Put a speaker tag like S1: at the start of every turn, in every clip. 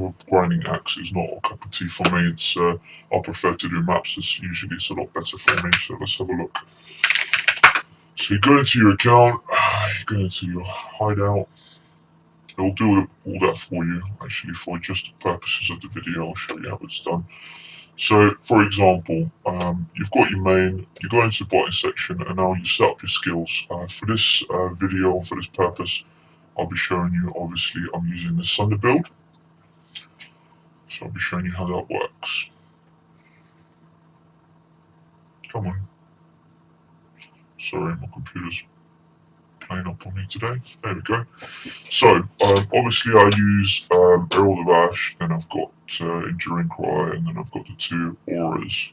S1: a grinding axe is not a cup of tea for me. I prefer to do maps. It's a lot better for me. So let's have a look. So you go into your account, you go into your hideout. It'll do all that for you, actually, for just the purposes of the video. I'll show you how it's done. So, for example, you've got your main, you go into the bottom section, and now you set up your skills. For this video, for this purpose, I'll be showing you, obviously, I'm using the Thunder build. So I'll be showing you how that works. Come on. Sorry, my computer's playing up on me today. There we go. So, obviously I use Herald of Ash, then I've got Enduring Cry, and then I've got the 2 auras,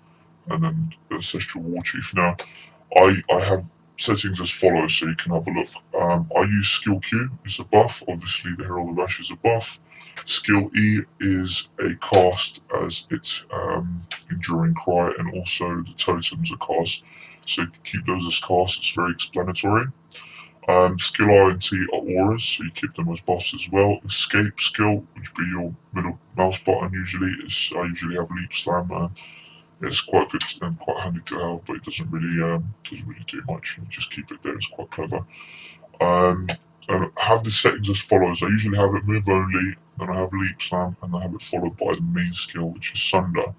S1: and then the Ancestral War Chief. Now, I have settings as follows, so you can have a look. I use Skill Q, it's a buff. Obviously the Herald of Ash is a buff. Skill E is a cast, as it's Enduring Cry, and also the totems are cast. So keep those as cast, it's very explanatory. Skill R and T are auras, so you keep them as buffs as well. Escape skill, which would be your middle mouse button usually, I usually have Leap Slam. It's quite good and quite handy to have, but it doesn't really do much. You just keep it there, it's quite clever. And I have the settings as follows. I usually have it move only, then I have Leap Slam, and I have it followed by the main skill, which is Sunder.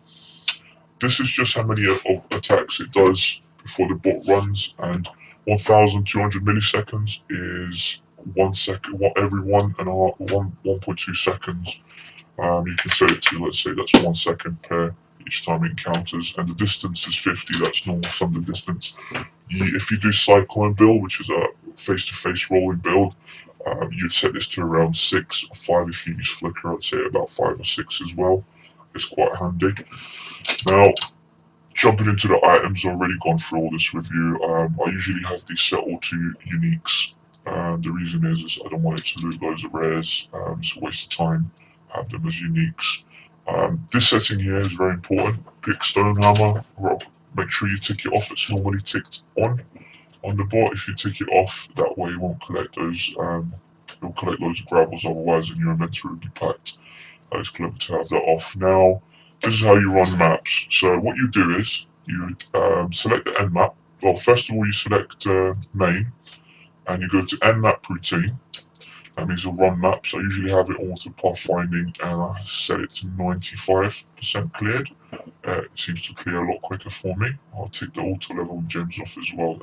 S1: This is just how many attacks it does before the bot runs, and 1,200 milliseconds is 1 second. Every 1.2 seconds, you can set it to. Let's say that's 1 second per each time it encounters, and the distance is 50. That's normal thunder distance. If you do Cyclone build, which is a face-to-face rolling build, you'd set this to around 6 or 5. If you use Flicker, I'd say about 5 or 6 as well. It's quite handy. Now, jumping into the items, I've already gone through all this with you. I usually have these set all to uniques. The reason is I don't want it to loot loads of rares. It's a waste of time. Have them as uniques. This setting here is very important. Pick Stone Hammer. Make sure you tick it off. It's normally ticked on the bot. If you tick it off, that way you won't collect those. You'll collect loads of gravels otherwise, and your inventory will be packed. It's clever to have that off. Now, this is how you run maps. So what you do is you select the end map. Well, first of all, you select main, and you go to end map routine. That means you'll run maps. I usually have it auto pathfinding, and I set it to 95% cleared. It seems to clear a lot quicker for me. I'll take the auto level gems off as well.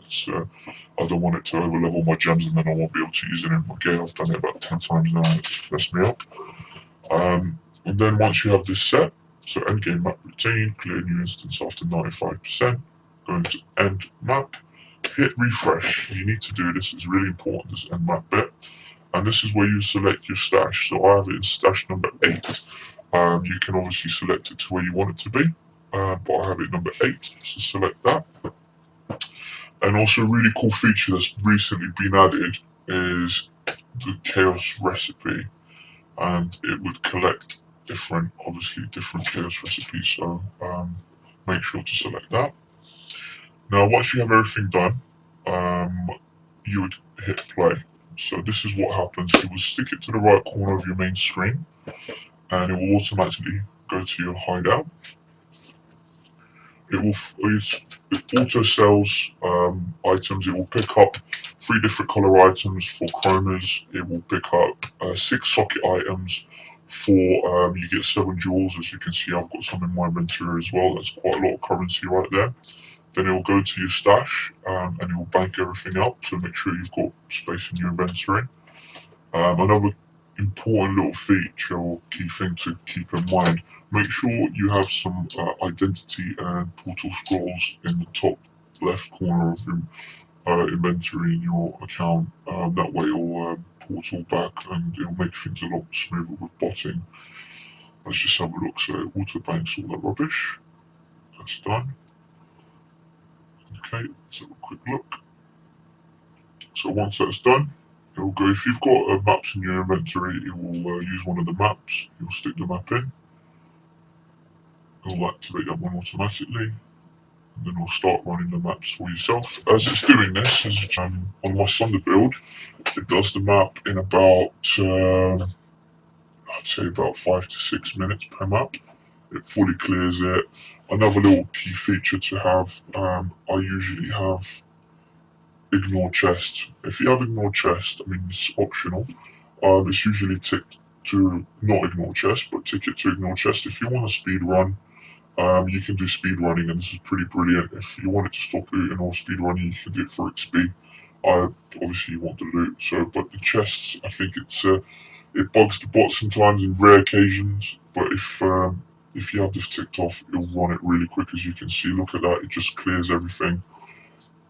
S1: I don't want it to over level my gems, and then I won't be able to use it in my game. I've done it about 10 times now, and it's messed me up. And then once you have this set, so end game map routine, clear new instance after 95%, going to end map, hit refresh. You need to do this, it's really important, this end map bit. And this is where you select your stash. So I have it in stash number 8. You can obviously select it to where you want it to be, but I have it number 8, so select that. And also a really cool feature that's recently been added is the chaos recipe, and it would collect different chaos recipes, so make sure to select that. Now once you have everything done, you would hit play. So this is what happens. You will stick it to the right corner of your main screen, and it will automatically go to your hideout. It auto sells items. It will pick up 3 different color items for chromas. It will pick up 6 socket items for you get 7 jewels. As you can see, I've got some in my inventory as well. That's quite a lot of currency right there. Then it will go to your stash, and it will bank everything up, so make sure you've got space in your inventory. Another important little feature or key thing to keep in mind, make sure you have some identity and portal scrolls in the top left corner of your inventory in your account. That way it'll portal back, and it'll make things a lot smoother with botting. Let's just have a look. So auto banks all that rubbish. That's done. Okay, let's have a quick look. So once that's done, it will go. If you've got maps in your inventory, it will use one of the maps. You'll stick the map in. It will activate that one automatically, and then it'll start running the maps for yourself. As it's doing this, on my Thunder build, it does the map in about I'd say about 5 to 6 minutes per map. It fully clears it. Another little key feature to have, I usually have ignore chest. If you have ignore chest, I mean it's optional. It's usually ticked to not ignore chest, but tick it to ignore chest. If you want to speed run, you can do speed running, and this is pretty brilliant. If you wanted to stop looting or speed running, you can do it for XP. Obviously you want the loot, so but the chests, I think it bugs the bot sometimes in rare occasions. But if you have this ticked off, it'll run it really quick. As you can see, look at that, it just clears everything.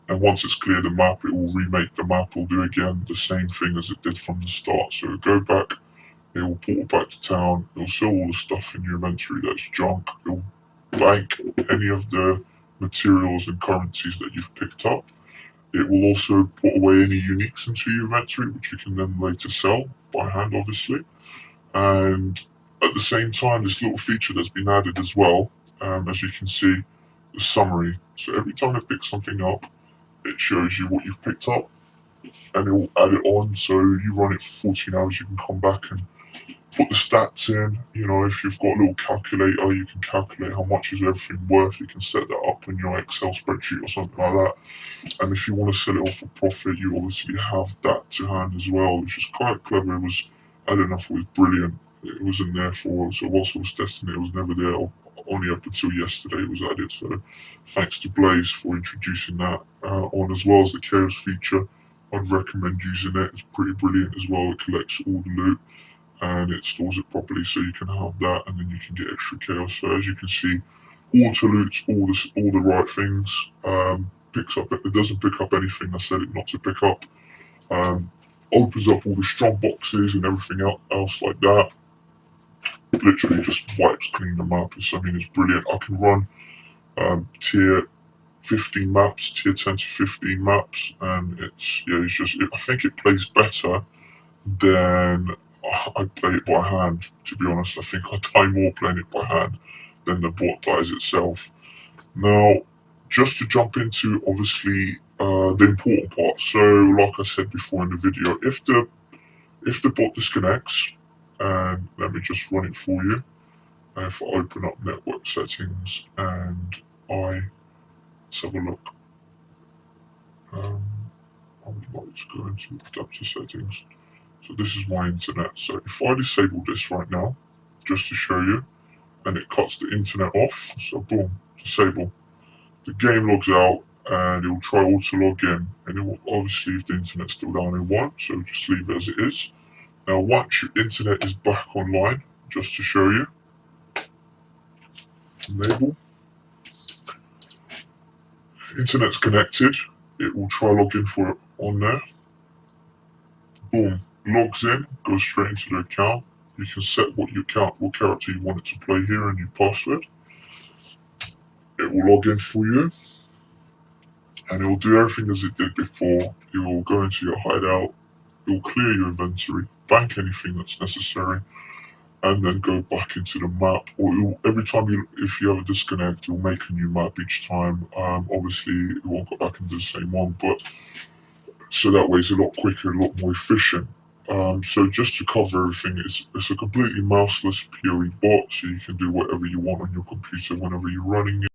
S1: And once it's cleared the map, it will remake the map. It'll do again the same thing as it did from the start. So go back, it will portal back to town. It'll sell all the stuff in your inventory that's junk. It'll bank any of the materials and currencies that you've picked up. It will also put away any uniques into your inventory, which you can then later sell by hand, obviously. And at the same time, this little feature that's been added as well, as you can see, the summary. So every time it picks something up, it shows you what you've picked up, and it will add it on. So you run it for 14 hours, you can come back and put the stats in. You know, if you've got a little calculator, you can calculate how much is everything worth. You can set that up in your Excel spreadsheet or something like that. And if you want to sell it off for profit, you obviously have that to hand as well, which is quite clever. It was, I don't know if it was brilliant. It wasn't there for, so whilst I was testing it, it was never there. Only up until yesterday it was added. So thanks to Blaze for introducing that on, as well as the chaos feature. I'd recommend using it. It's pretty brilliant as well. It collects all the loot and it stores it properly, so you can have that, and then you can get extra chaos. So as you can see, auto loots all the right things. Picks up, it doesn't pick up anything I said it not to pick up. Opens up all the strong boxes and everything else like that. Literally just wipes clean the map. I mean, it's brilliant. I can run tier 15 maps, tier 10 to 15 maps, and it's just, I think it plays better than I play it by hand. To be honest, I think I die more playing it by hand than the bot dies itself. Now, just to jump into obviously the important part. So, like I said before in the video, if the bot disconnects, and let me just run it for you. If I open up network settings and let's have a look. I would like to go into adapter settings. So this is my internet. So if I disable this right now, just to show you, and it cuts the internet off, so boom, disable. The game logs out and it will try auto log in, and it will obviously, if the internet's still down, it won't, so just leave it as it is. Now once your internet is back online, just to show you, enable, internet's connected, it will try log in for it on there, boom, logs in, goes straight into the account. You can set what character you want it to play here and your password. It will log in for you, and it will do everything as it did before. It will go into your hideout, it will clear your inventory, bank anything that's necessary, and then go back into the map. Or every time if you have a disconnect, you'll make a new map each time. Obviously, it won't go back into the same one, but so that way it's a lot quicker, a lot more efficient. So just to cover everything, it's a completely mouseless PoE bot, so you can do whatever you want on your computer whenever you're running it.